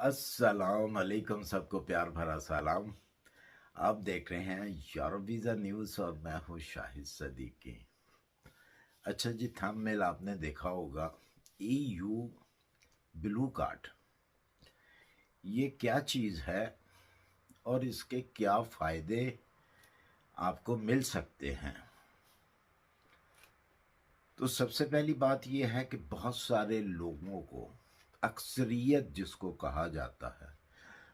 अस्सलाम वालेकुम, सबको प्यार भरा सलाम। आप देख रहे हैं यूरोप वीज़ा न्यूज़ और मैं हूँ शाहिद सदीकी। अच्छा जी, थंबनेल आपने देखा होगा, EU ब्लू कार्ड। ये क्या चीज़ है और इसके क्या फ़ायदे आपको मिल सकते हैं? तो सबसे पहली बात यह है कि बहुत सारे लोगों को, अक्सरियत जिसको कहा जाता है,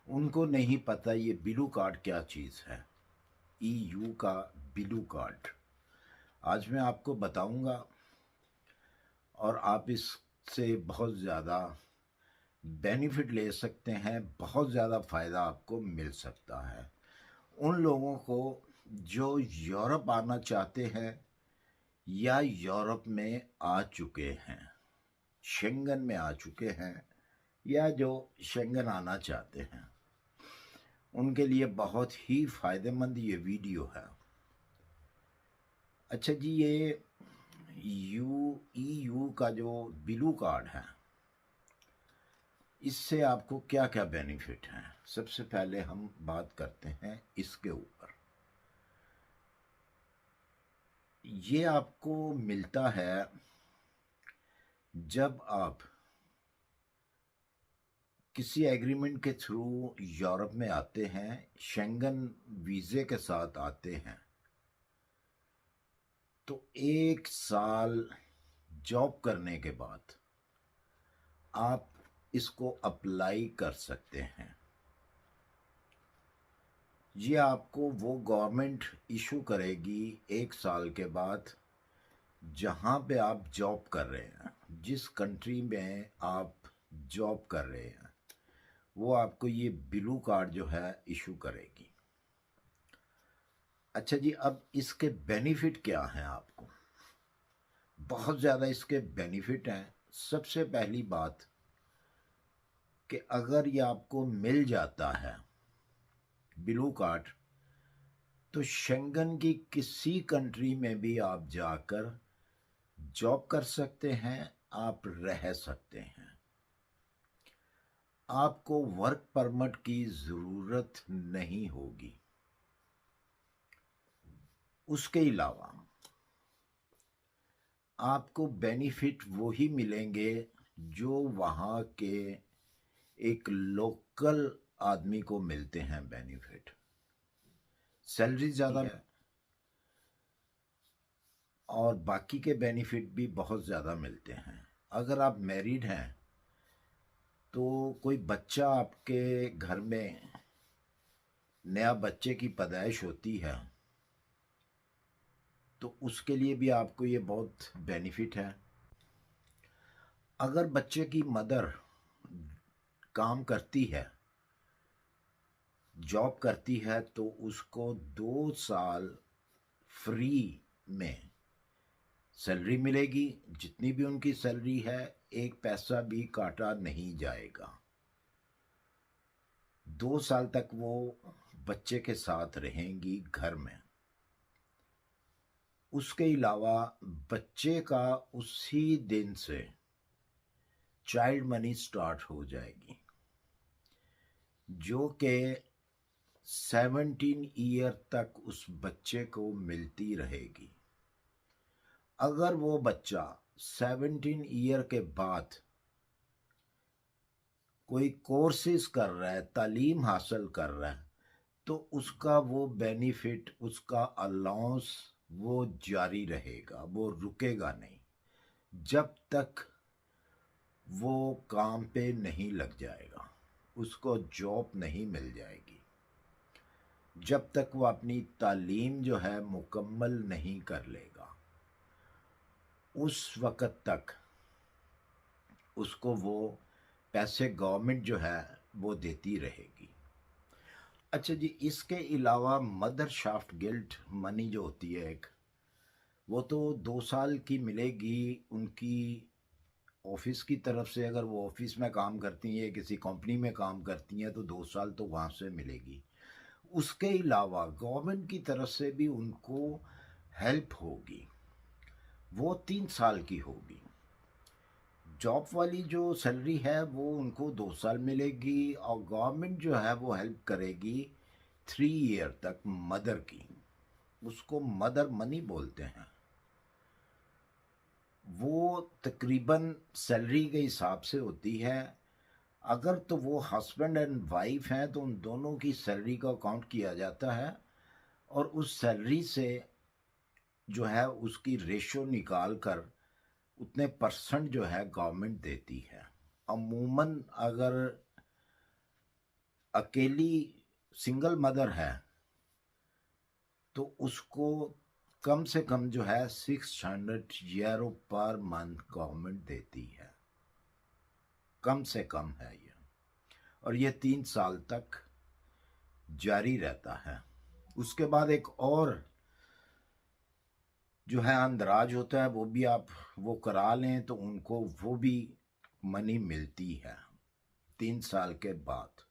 उनको नहीं पता ये ब्लू कार्ड क्या चीज़ है। EU का ब्लू कार्ड आज मैं आपको बताऊंगा और आप इससे बहुत ज़्यादा बेनिफिट ले सकते हैं, बहुत ज़्यादा फ़ायदा आपको मिल सकता है। उन लोगों को जो यूरोप आना चाहते हैं या यूरोप में आ चुके हैं, शेंगन में आ चुके हैं, या जो शेंगन आना चाहते हैं, उनके लिए बहुत ही फ़ायदेमंद ये वीडियो है। अच्छा जी, ये EU का जो ब्लू कार्ड है, इससे आपको क्या क्या बेनिफिट हैं? सबसे पहले हम बात करते हैं इसके ऊपर। ये आपको मिलता है जब आप किसी एग्रीमेंट के थ्रू यूरोप में आते हैं, शेंगन वीज़े के साथ आते हैं, तो 1 साल जॉब करने के बाद आप इसको अप्लाई कर सकते हैं। ये आपको वो गवर्नमेंट इशू करेगी 1 साल के बाद, जहाँ पे आप जॉब कर रहे हैं, जिस कंट्री में आप जॉब कर रहे हैं, वो आपको ये ब्लू कार्ड जो है इशू करेगी। अच्छा जी, अब इसके बेनिफिट क्या हैं आपको? बहुत ज़्यादा इसके बेनिफिट हैं। सबसे पहली बात कि अगर ये आपको मिल जाता है ब्लू कार्ड, तो शेंगन की किसी कंट्री में भी आप जाकर जॉब कर सकते हैं, आप रह सकते हैं। आपको वर्क परमिट की ज़रूरत नहीं होगी। उसके अलावा आपको बेनिफिट वही मिलेंगे जो वहाँ के एक लोकल आदमी को मिलते हैं बेनिफिट। सैलरी ज़्यादा है और बाकी के बेनिफिट भी बहुत ज़्यादा मिलते हैं। अगर आप मैरिड हैं तो कोई बच्चा आपके घर में, नया बच्चे की पैदाइश होती है, तो उसके लिए भी आपको ये बहुत बेनिफिट है। अगर बच्चे की मदर काम करती है, जॉब करती है, तो उसको 2 साल फ्री में सैलरी मिलेगी। जितनी भी उनकी सैलरी है, एक पैसा भी काटा नहीं जाएगा। 2 साल तक वो बच्चे के साथ रहेंगी घर में। उसके अलावा बच्चे का उसी दिन से चाइल्ड मनी स्टार्ट हो जाएगी, जो कि 17 ईयर तक उस बच्चे को मिलती रहेगी। अगर वो बच्चा 17 ईयर के बाद कोई कोर्सेज कर रहा है, तालीम हासिल कर रहा है, तो उसका वो बेनिफिट, उसका अलाउंस वो जारी रहेगा, वो रुकेगा नहीं जब तक वो काम पे नहीं लग जाएगा, उसको जॉब नहीं मिल जाएगी, जब तक वो अपनी तालीम जो है मुकम्मल नहीं कर लेगा। उस वक़्त तक उसको वो पैसे गवर्नमेंट जो है वो देती रहेगी। अच्छा जी, इसके अलावा मदर शाफ्ट गिल्ट मनी जो होती है एक, वो तो 2 साल की मिलेगी उनकी ऑफिस की तरफ से। अगर वो ऑफिस में काम करती हैं, किसी कंपनी में काम करती हैं, तो 2 साल तो वहाँ से मिलेगी। उसके अलावा गवर्नमेंट की तरफ से भी उनको हेल्प होगी, वो 3 साल की होगी। जॉब वाली जो सैलरी है वो उनको 2 साल मिलेगी, और गवर्नमेंट जो है वो हेल्प करेगी 3 ईयर तक मदर की। उसको मदर मनी बोलते हैं। वो तकरीबन सैलरी के हिसाब से होती है। अगर तो वो हस्बैंड एंड वाइफ हैं तो उन दोनों की सैलरी का काउंट किया जाता है, और उस सैलरी से जो है उसकी रेशो निकाल कर उतने परसेंट जो है गवर्नमेंट देती है। अमूमन अगर अकेली सिंगल मदर है तो उसको कम से कम जो है 600 यूरो पर मंथ गवर्नमेंट देती है। कम से कम है ये, और ये 3 साल तक जारी रहता है। उसके बाद एक और जो है अंदराज होता है, वो भी आप वो करा लें तो उनको वो भी मनी मिलती है 3 साल के बाद।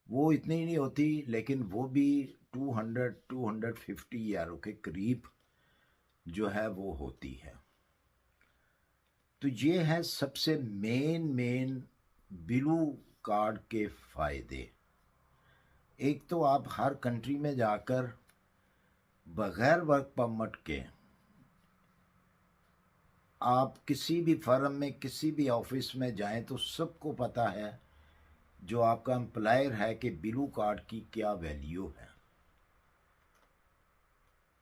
वो इतनी नहीं होती, लेकिन वो भी 200-250 यूरो के करीब जो है वो होती है। तो ये है सबसे मेन ब्लू कार्ड के फ़ायदे। एक तो आप हर कंट्री में जाकर बगैर वर्क परमिट के आप किसी भी फर्म में किसी भी ऑफिस में जाएं तो सबको पता है जो आपका एम्प्लॉयर है कि ब्लू कार्ड की क्या वैल्यू है।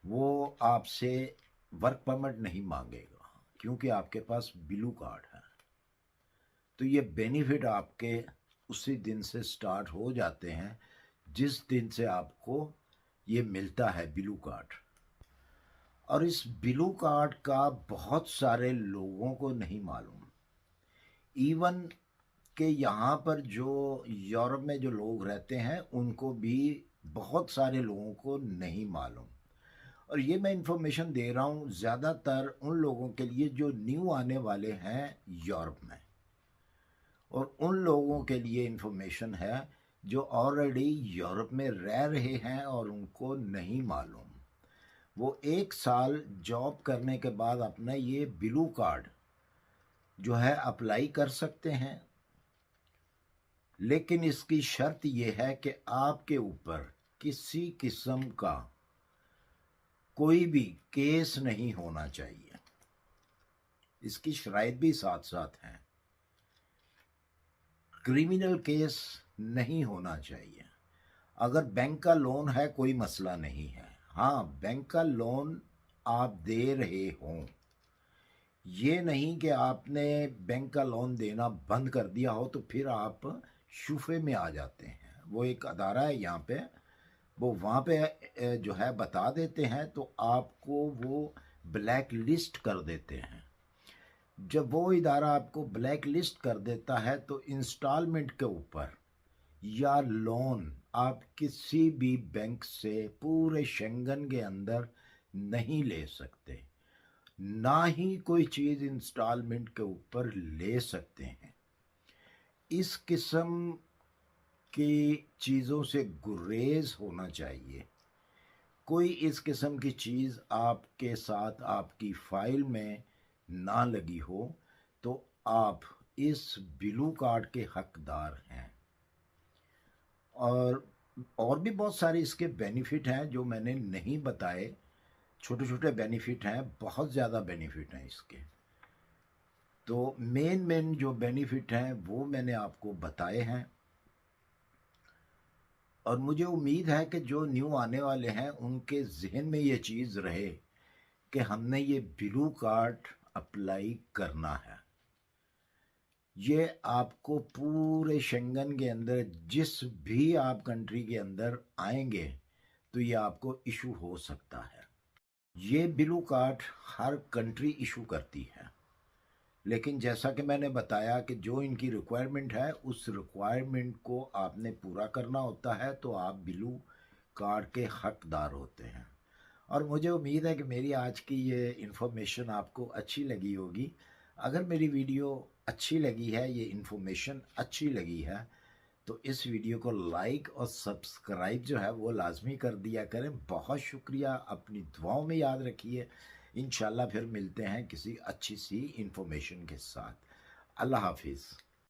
वो आपसे वर्क परमिट नहीं मांगेगा क्योंकि आपके पास ब्लू कार्ड है। तो ये बेनिफिट आपके उसी दिन से स्टार्ट हो जाते हैं जिस दिन से आपको ये मिलता है ब्लू कार्ड। और इस ब्लू कार्ड का बहुत सारे लोगों को नहीं मालूम। इवन के यहाँ पर जो यूरोप में जो लोग रहते हैं उनको भी बहुत सारे लोगों को नहीं मालूम। और ये मैं इन्फॉर्मेशन दे रहा हूँ ज़्यादातर उन लोगों के लिए जो न्यू आने वाले हैं यूरोप में, और उन लोगों के लिए इन्फॉर्मेशन है जो ऑलरेडी यूरोप में रह रहे हैं और उनको नहीं मालूम। वो 1 साल जॉब करने के बाद अपना ये ब्लू कार्ड जो है अप्लाई कर सकते हैं, लेकिन इसकी शर्त ये है कि आपके ऊपर किसी किस्म का कोई भी केस नहीं होना चाहिए। इसकी शराइत भी साथ साथ हैं। क्रिमिनल केस नहीं होना चाहिए। अगर बैंक का लोन है कोई मसला नहीं है। हाँ, बैंक का लोन आप दे रहे हों, ये नहीं कि आपने बैंक का लोन देना बंद कर दिया हो तो फिर आप शुफे में आ जाते हैं। वो एक अदारा है यहाँ पे, वो वहाँ पे जो है बता देते हैं तो आपको वो ब्लैक लिस्ट कर देते हैं। जब वो इदारा आपको ब्लैक लिस्ट कर देता है तो इंस्टॉलमेंट के ऊपर या लोन आप किसी भी बैंक से पूरे शेंगन के अंदर नहीं ले सकते, ना ही कोई चीज़ इंस्टॉलमेंट के ऊपर ले सकते हैं। इस किस्म की चीज़ों से गुरेज होना चाहिए। कोई इस किस्म की चीज़ आपके साथ आपकी फाइल में ना लगी हो तो आप इस ब्लू कार्ड के हकदार हैं। और भी बहुत सारे इसके बेनिफिट हैं जो मैंने नहीं बताए। छोटे छोटे बेनिफिट हैं, बहुत ज़्यादा बेनिफिट हैं इसके। तो मेन जो बेनिफिट हैं वो मैंने आपको बताए हैं, और मुझे उम्मीद है कि जो न्यू आने वाले हैं उनके जहन में ये चीज़ रहे कि हमने ये ब्लू कार्ड अप्लाई करना है। ये आपको पूरे शेंगन के अंदर जिस भी आप कंट्री के अंदर आएंगे तो ये आपको इशू हो सकता है। ये ब्लू कार्ड हर कंट्री इशू करती है, लेकिन जैसा कि मैंने बताया कि जो इनकी रिक्वायरमेंट है उस रिक्वायरमेंट को आपने पूरा करना होता है तो आप ब्लू कार्ड के हकदार होते हैं। और मुझे उम्मीद है कि मेरी आज की ये इन्फॉर्मेशन आपको अच्छी लगी होगी। अगर मेरी वीडियो अच्छी लगी है, ये इन्फॉर्मेशन अच्छी लगी है, तो इस वीडियो को लाइक और सब्सक्राइब जो है वो लाजमी कर दिया करें। बहुत शुक्रिया। अपनी दुआओं में याद रखिए। इंशाल्लाह फिर मिलते हैं किसी अच्छी सी इन्फॉर्मेशन के साथ। अल्लाह हाफिज़।